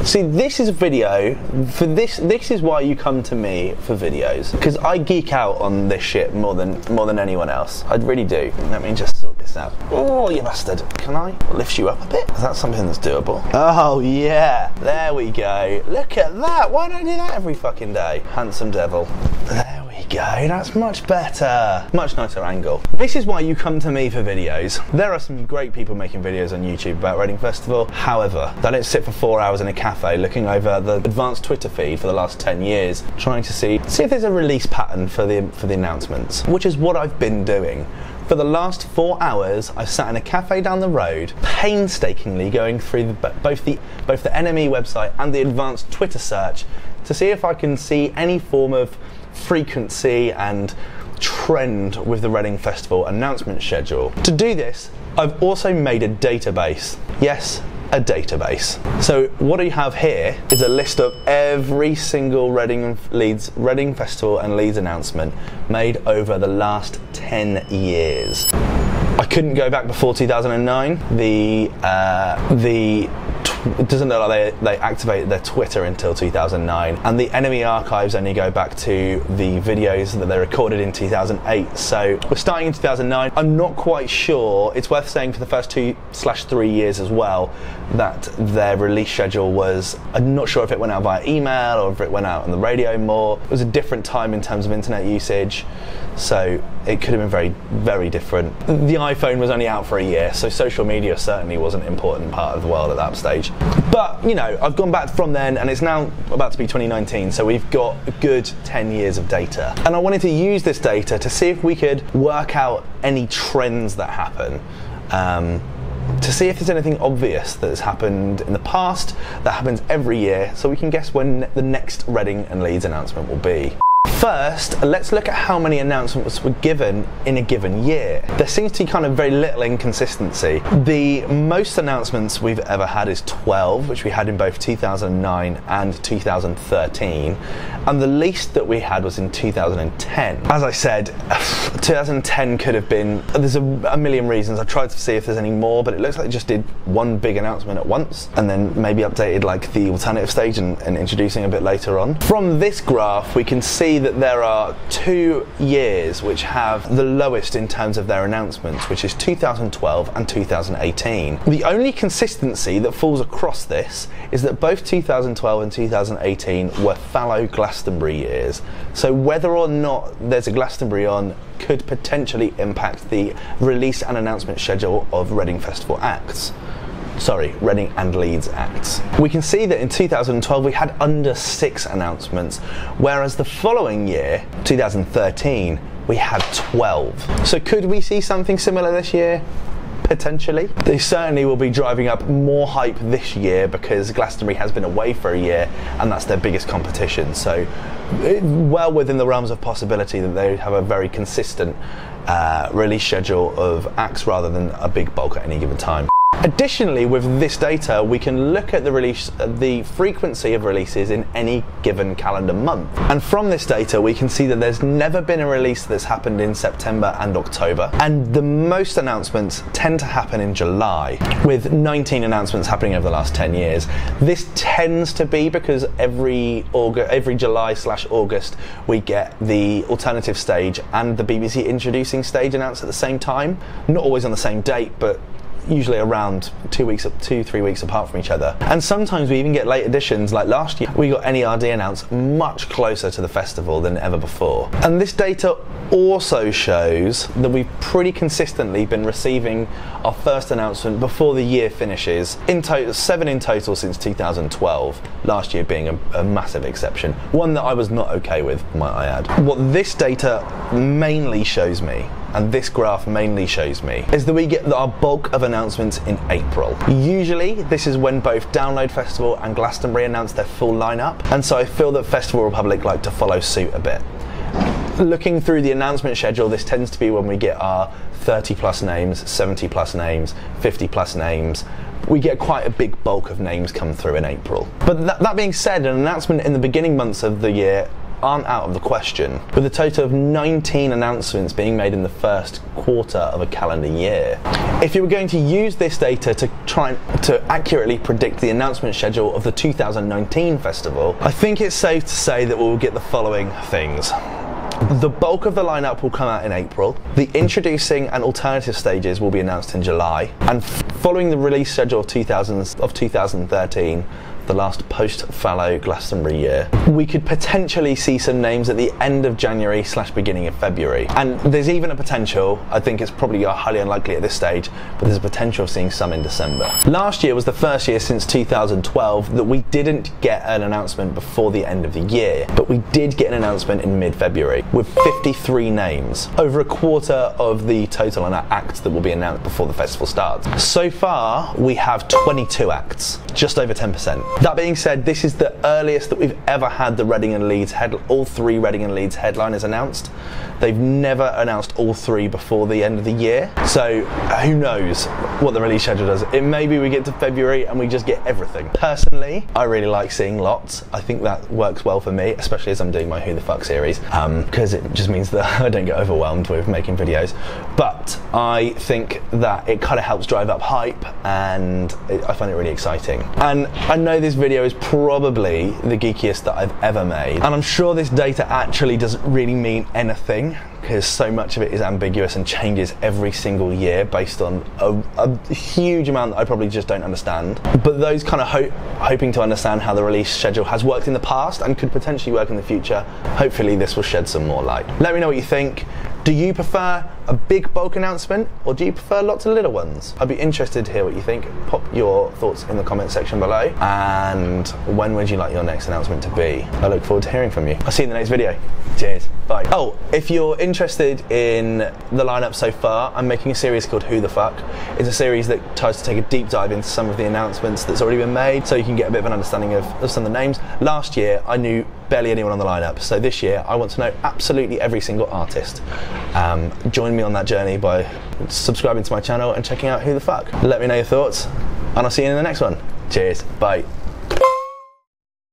See, this is a video for this is why you come to me for videos, because I geek out on this shit more than anyone else. I really do. Let me just sort this out. Oh, you bastard. Can I lift you up a bit? Is that something that's doable? Oh yeah, there we go. Look at that. Why don't I do that every fucking day? Handsome devil. There we go, that's much better. Much nicer angle. This is why you come to me for videos. There are some great people making videos on YouTube about Reading Festival. However, I don't sit for 4 hours in a cafe looking over the advanced Twitter feed for the last 10 years, trying to see if there's a release pattern for the announcements, which is what I've been doing. For the last 4 hours, I've sat in a cafe down the road, painstakingly going through both the NME website and the advanced Twitter search to see if I can see any form of frequency and trend with the Reading Festival announcement schedule. To do this, I've also made a database. Yes, a database. So what I have here is a list of every single Reading Festival and Leeds announcement made over the last 10 years. I couldn't go back before 2009. It doesn't look like they activated their Twitter until 2009, and the enemy archives only go back to the videos that they recorded in 2008. So we're starting in 2009. I'm not quite sure. It's worth saying for the first 2/3 years as well that their release schedule was, I'm not sure if it went out via email or if it went out on the radio more. It was a different time in terms of internet usage, so it could have been very, very different. The iPhone was only out for a year, so social media certainly wasn't an important part of the world at that stage. But, you know, I've gone back from then, and it's now about to be 2019, so we've got a good 10 years of data. And I wanted to use this data to see if we could work out any trends that happen, to see if there's anything obvious that has happened in the past, that happens every year, so we can guess when the next Reading and Leeds announcement will be. First, let's look at how many announcements were given in a given year. There seems to be kind of very little inconsistency. The most announcements we've ever had is 12, which we had in both 2009 and 2013, and the least that we had was in 2010. As I said, 2010 could have been, there's a million reasons. I tried to see if there's any more, but it looks like it just did one big announcement at once, and then maybe updated like the alternative stage and introducing a bit later on. From this graph, we can see that there are 2 years which have the lowest in terms of their announcements, which is 2012 and 2018. The only consistency that falls across this is that both 2012 and 2018 were fallow Glastonbury years. So whether or not there's a Glastonbury on could potentially impact the release and announcement schedule of Reading Festival acts. Sorry, Reading and Leeds acts. We can see that in 2012 we had under 6 announcements, whereas the following year, 2013, we had 12. So could we see something similar this year? Potentially. They certainly will be driving up more hype this year because Glastonbury has been away for a year and that's their biggest competition. So well within the realms of possibility that they have a very consistent release schedule of acts rather than a big bulk at any given time. Additionally, with this data, we can look at the frequency of releases in any given calendar month. And from this data, we can see that there's never been a release that's happened in September and October. And the most announcements tend to happen in July, with 19 announcements happening over the last 10 years. This tends to be because every July/August, we get the alternative stage and the BBC introducing stage announced at the same time. Not always on the same date, but usually around 2-3 weeks apart from each other. And sometimes we even get late editions, like last year we got NERD announced much closer to the festival than ever before. And this data also shows that we've pretty consistently been receiving our first announcement before the year finishes. In total, 7 in total since 2012, last year being a massive exception. One that I was not okay with, might I add. What this data mainly shows me, and this graph mainly shows me, is that we get our bulk of announcements in April. Usually this is when both Download Festival and Glastonbury announce their full lineup, and so I feel that Festival Republic like to follow suit a bit. Looking through the announcement schedule, this tends to be when we get our 30+ names, 70+ names, 50+ names. We get quite a big bulk of names come through in April. But that being said, an announcement in the beginning months of the year aren't out of the question, with a total of 19 announcements being made in the first quarter of a calendar year. If you were going to use this data to try to accurately predict the announcement schedule of the 2019 festival, I think it's safe to say that we'll get the following things. The bulk of the lineup will come out in April. The introducing and alternative stages will be announced in July. And following the release schedule of 2013, the last post-fallow Glastonbury year, we could potentially see some names at the end of January / beginning of February. And there's even a potential, I think it's probably highly unlikely at this stage, but there's a potential of seeing some in December. Last year was the first year since 2012 that we didn't get an announcement before the end of the year, but we did get an announcement in mid-February with 53 names, over a quarter of the total acts that will be announced before the festival starts. So far, we have 22 acts, just over 10%. That being said, this is the earliest that we've ever had the Reading and Leeds all three Reading and Leeds headliners announced. They've never announced all three before the end of the year. So who knows what the release schedule does. It may be we get to February and we just get everything. Personally, I really like seeing lots. I think that works well for me, especially as I'm doing my Who the Fuck series, because it just means that I don't get overwhelmed with making videos. But I think that it kind of helps drive up hype, and I find it really exciting. And I know this video is probably the geekiest that I've ever made, and I'm sure this data actually doesn't really mean anything, because so much of it is ambiguous and changes every single year based on a huge amount that I probably just don't understand. But those kind of hoping to understand how the release schedule has worked in the past and could potentially work in the future, hopefully this will shed some more light. Let me know what you think. Do you prefer a big bulk announcement, or do you prefer lots of little ones? I'd be interested to hear what you think. Pop your thoughts in the comment section below. And when would you like your next announcement to be? I look forward to hearing from you. I'll see you in the next video. Cheers. Bye. Oh, if you're interested in the lineup so far, I'm making a series called Who the Fuck. It's a series that tries to take a deep dive into some of the announcements that's already been made, so you can get a bit of an understanding of some of the names. Last year, I knew barely anyone on the lineup, so this year I want to know absolutely every single artist. Join me on that journey by subscribing to my channel and checking out Who the Fuck. Let me know your thoughts, and I'll see you in the next one. Cheers. Bye.